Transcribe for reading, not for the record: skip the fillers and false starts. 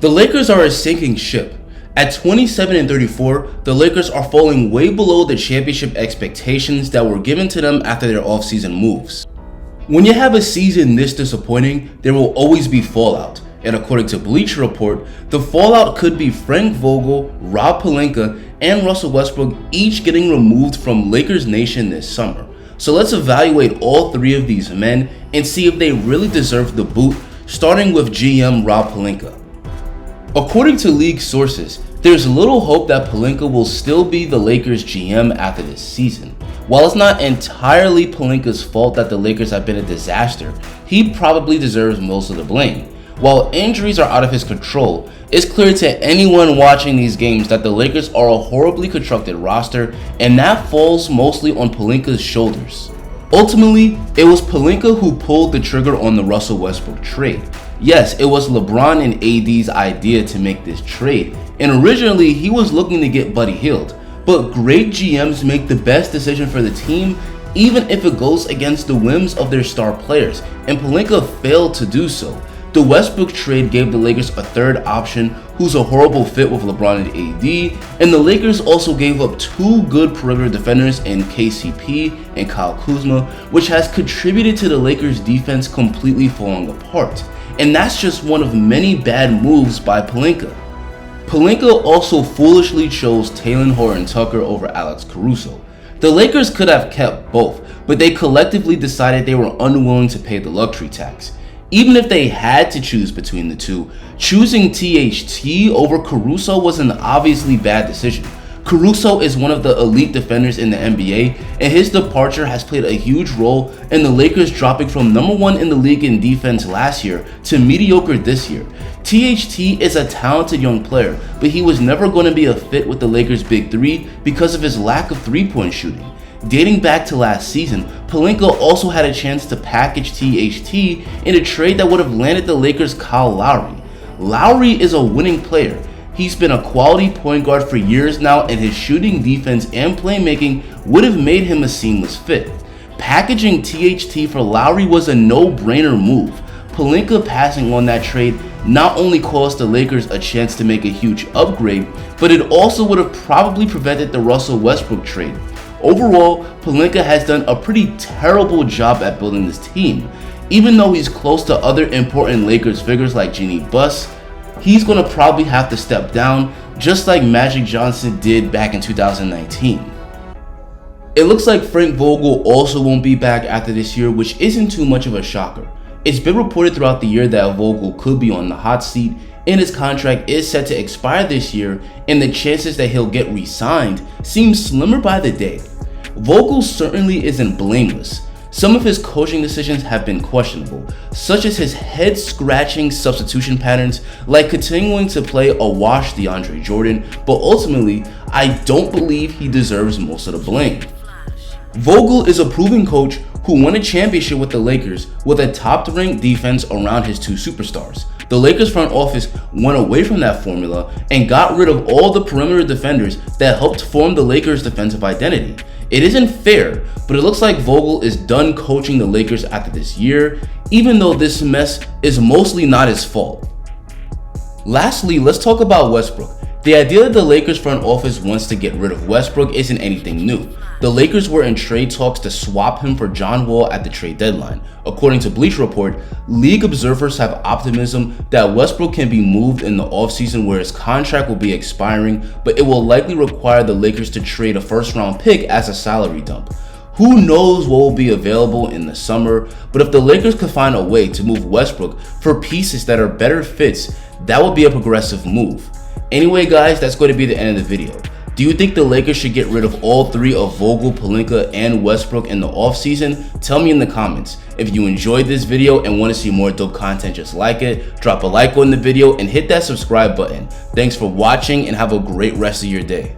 The Lakers are a sinking ship. At 27 and 34, the Lakers are falling way below the championship expectations that were given to them after their offseason moves. When you have a season this disappointing, there will always be fallout, and according to Bleacher Report, the fallout could be Frank Vogel, Rob Pelinka, and Russell Westbrook each getting removed from Lakers Nation this summer. So let's evaluate all three of these men and see if they really deserve the boot, starting with GM Rob Pelinka. According to league sources, there's little hope that Pelinka will still be the Lakers GM after this season. While it's not entirely Pelinka's fault that the Lakers have been a disaster, he probably deserves most of the blame. While injuries are out of his control, it's clear to anyone watching these games that the Lakers are a horribly constructed roster, and that falls mostly on Pelinka's shoulders. Ultimately, it was Pelinka who pulled the trigger on the Russell Westbrook trade. Yes, it was LeBron and AD's idea to make this trade, and originally he was looking to get Buddy Hield, but great GMs make the best decision for the team even if it goes against the whims of their star players, and Pelinka failed to do so. The Westbrook trade gave the Lakers a third option who's a horrible fit with LeBron and AD, and the Lakers also gave up two good perimeter defenders in KCP and Kyle Kuzma, which has contributed to the Lakers defense completely falling apart. And that's just one of many bad moves by Pelinka. Pelinka also foolishly chose Talen Horton-Tucker over Alex Caruso. The Lakers could have kept both, but they collectively decided they were unwilling to pay the luxury tax. Even if they had to choose between the two, choosing THT over Caruso was an obviously bad decision. Caruso is one of the elite defenders in the NBA, and his departure has played a huge role in the Lakers dropping from number 1 in the league in defense last year to mediocre this year. THT is a talented young player, but he was never going to be a fit with the Lakers' big three because of his lack of three-point shooting. Dating back to last season, Pelinka also had a chance to package THT in a trade that would have landed the Lakers Kyle Lowry. Lowry is a winning player. He's been a quality point guard for years now, and his shooting, defense, and playmaking would have made him a seamless fit. Packaging THT for Lowry was a no-brainer move. Pelinka passing on that trade not only cost the Lakers a chance to make a huge upgrade, but it also would have probably prevented the Russell Westbrook trade. Overall, Pelinka has done a pretty terrible job at building this team. Even though he's close to other important Lakers figures like Jeanie Buss, he's going to probably have to step down, just like Magic Johnson did back in 2019. It looks like Frank Vogel also won't be back after this year, which isn't too much of a shocker. It's been reported throughout the year that Vogel could be on the hot seat, and his contract is set to expire this year, and the chances that he'll get re-signed seem slimmer by the day. Vogel certainly isn't blameless. Some of his coaching decisions have been questionable, such as his head-scratching substitution patterns, like continuing to play a washed DeAndre Jordan, but ultimately, I don't believe he deserves most of the blame. Vogel is a proven coach who won a championship with the Lakers with a top-ranked defense around his two superstars. The Lakers front office went away from that formula and got rid of all the perimeter defenders that helped form the Lakers' defensive identity. It isn't fair, but it looks like Vogel is done coaching the Lakers after this year, even though this mess is mostly not his fault. Lastly, let's talk about Westbrook. The idea that the Lakers front office wants to get rid of Westbrook isn't anything new. The Lakers were in trade talks to swap him for John Wall at the trade deadline. According to Bleacher Report, league observers have optimism that Westbrook can be moved in the offseason where his contract will be expiring, but it will likely require the Lakers to trade a first-round pick as a salary dump. Who knows what will be available in the summer, but if the Lakers could find a way to move Westbrook for pieces that are better fits, that would be a progressive move. Anyway guys, that's going to be the end of the video. Do you think the Lakers should get rid of all three of Vogel, Pelinka, and Westbrook in the offseason? Tell me in the comments. If you enjoyed this video and want to see more dope content just like it, drop a like on the video and hit that subscribe button. Thanks for watching and have a great rest of your day.